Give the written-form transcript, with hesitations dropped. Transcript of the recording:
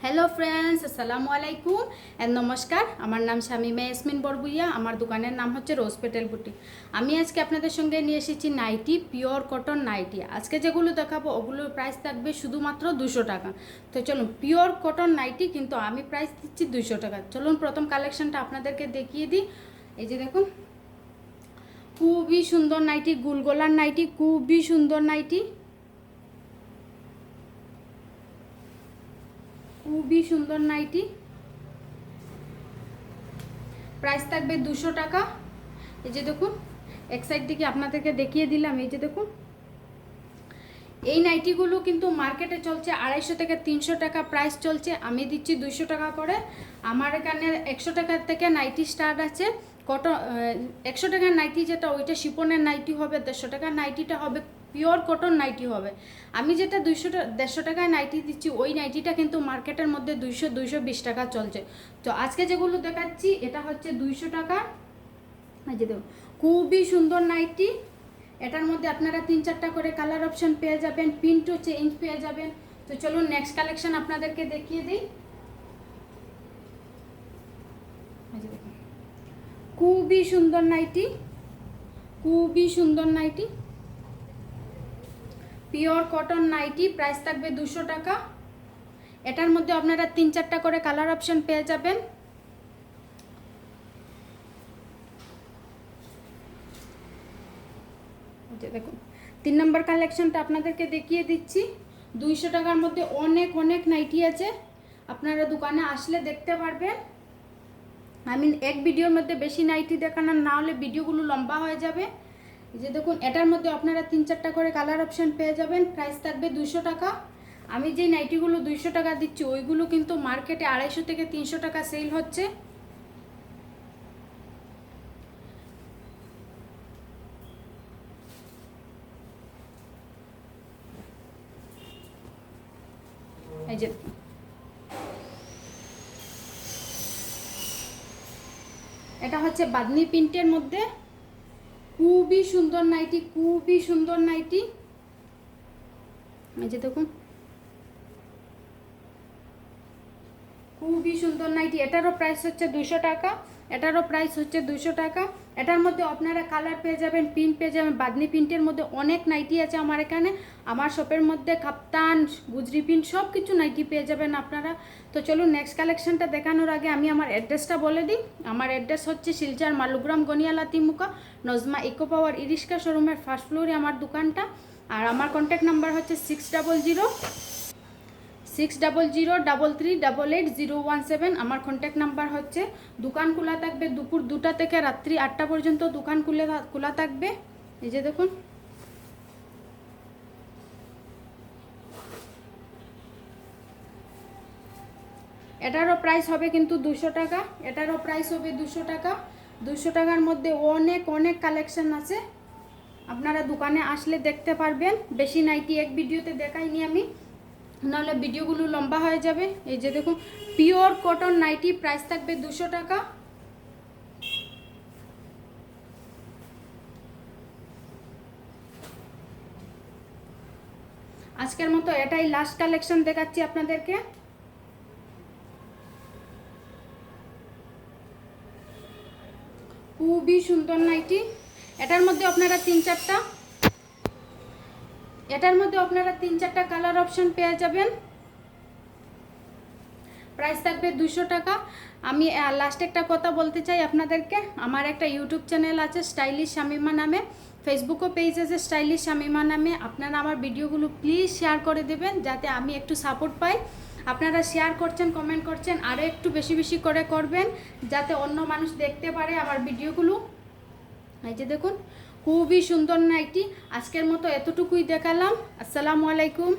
Hello friends, আসসালামু আলাইকুম and নমস্কার। আমার নাম শামিমা ইয়াসমিন বরগুইয়া। আমার দোকানের নাম হচ্ছে রোজ পেটেল বুটিক। আমি আজকে আপনাদের সঙ্গে নিয়ে এসেছি নাইটি, পিওর কটন নাইটি। আজকে যেগুলো দেখাবো ওগুলোর প্রাইস থাকবে শুধুমাত্র 200 টাকা। তো চলুন, পিওর কটন নাইটি কিন্তু আমি প্রাইস দিচ্ছি 200 টাকা। চলুন প্রথম কালেকশনটা আপনাদেরকে দেখিয়ে দিই। এই যে দেখুন, খুবই সুন্দর নাইটি, গুলগোলার নাইটি, খুবই সুন্দর নাইটি, খুবই সুন্দর নাইটি। প্রাইস থাকবে 200 টাকা। এই যে দেখুন, এক সাইড থেকে আপনাদেরকে দেখিয়ে দিলাম। এই যে দেখুন, এই নাইটিগুলো কিন্তু মার্কেটে চলছে 250 থেকে 300 টাকা প্রাইস চলছে, আমি দিচ্ছি 200 টাকা করে। আমার এখানে 100 টাকা থেকে নাইটি স্টার্ট আছে। কটন 100 টাকার নাইটি যেটা, ওইটা শিপনের নাইটি হবে। 150 টাকার নাইটিটা হবে পিওর কটন নাইটি হবে। আমি যেটা 150 টাকায় নাইটি দিচ্ছি, ওই নাইটিটা কিন্তু মার্কেটের মধ্যে 200-220 টাকা চলছে। তো আজকে যেগুলো দেখাচ্ছি এটা হচ্ছে 200 টাকা। এই যে দেখুন, খুবই সুন্দর নাইটি। এটার মধ্যে আপনারা 3-4টা করে কালার অপশন পেয়ে যাবেন, প্রিন্টও চেঞ্জ পেয়ে যাবেন। তো চলুন নেক্সট কালেকশন আপনাদেরকে দেখিয়ে দিই। খুবই সুন্দর নাইটি, খুবই সুন্দর nightie, pure cotton nightie. Price থাকবে 200 টাকা। এটার মধ্যে আপনারা 3-4টা করে কালার অপশন পেয়ে যাবেন। দেখুন, 3 নম্বর কালেকশনটা আপনাদেরকে দেখিয়ে দিচ্ছি। 200 টাকার মধ্যে অনেক অনেক নাইটি আছে, আপনারা দোকানে আসলে দেখতে পারবেন। আমি এক ভিডিওর মধ্যে বেশি নাইটি দেখানোর না হলে ভিডিওগুলো লম্বা হয়ে যাবে। এই যে দেখুন, এটার মধ্যে আপনারা 3-4টা করে কালার অপশন পেয়ে যাবেন। প্রাইস থাকবে 200 টাকা। আমি যে নাইটিগুলো 200 টাকা দিচ্ছি, ওইগুলো কিন্তু মার্কেটে 250 থেকে 300 টাকা সেল হচ্ছে। এই যে এটা হচ্ছে বাদনি প্রিন্টের মধ্যে, খুবই সুন্দর নাইটি, খুবই সুন্দর নাইটি। এই যে দেখুন, খুবই সুন্দর নাইটি। এটারও প্রাইস হচ্ছে 200 টাকা। এটারও প্রাইস হচ্ছে 200 টাকা। এটার মধ্যে আপনারা কালার পেয়ে যাবেন, প্রিন্ট পেয়ে যাবেন। বাদনি প্রিন্টের মধ্যে অনেক নাইটি আছে আমার এখানে। আমার শপের মধ্যে কাপ্তান, গুজরি প্রিন্ট সব কিছু নাইটি পেয়ে যাবেন আপনারা। তো চলুন নেক্সট কালেকশনটা দেখানোর আগে আমি আমার অ্যাড্রেসটা বলে দিই। আমার অ্যাড্রেস হচ্ছে শিলচর মালুগ্রাম গনিয়ালা তিমুকা নজমা ইকো পাওয়ার ইরিস্কা শোরুমের ফার্স্ট ফ্লোরে আমার দোকানটা। আর আমার কন্ট্যাক্ট নাম্বার হচ্ছে 6006003388 আমার কন্ট্যাক্ট নাম্বার হচ্ছে। দোকান খোলা থাকবে দুপুর 2টা থেকে রাত্রি 8টা পর্যন্ত দোকান খোলা থাকবে। এই যে দেখুন, এটারও প্রাইস হবে কিন্তু 200 টাকা। এটারও প্রাইস হবে 200 টাকা। 200 টাকার মধ্যে অনেক অনেক কালেকশন আছে, আপনারা দোকানে আসলে দেখতে পারবেন। বেশি নাইটি এক ভিডিওতে দেখাইনি আমি, নাহলে ভিডিওগুলো লম্বা হয়ে যাবে। এই যে দেখুন, পিওর কটন নাইটি, প্রাইস থাকবে 200 টাকা। আজকের মতো এটাই লাস্ট কালেকশন দেখাচ্ছি আপনাদেরকে। খুবই সুন্দর নাইটি। এটার মধ্যে আপনারা 3-4টা কালার অপশন পেয়ে যাবেন। প্রাইস থাকবে 200 টাকা। আমি লাস্ট একটা কথা বলতে চাই আপনাদেরকে, আমার একটা ইউটিউব চ্যানেল আছে স্টাইলিশ শামিমা নামে, ফেসবুকও পেজ আছে স্টাইলিশ শামিমা নামে। আপনারা আমার ভিডিওগুলো প্লিজ শেয়ার করে দেবেন, যাতে আমি একটু সাপোর্ট পাই। আপনারা শেয়ার করছেন, কমেন্ট করছেন, আরও একটু বেশি বেশি করে করবেন, যাতে অন্য মানুষ দেখতে পারে আমার ভিডিওগুলো। এই যে দেখুন, খুবই সুন্দর নাইটি। আজকের মতো এতটুকুই দেখালাম। আসসালামু আলাইকুম।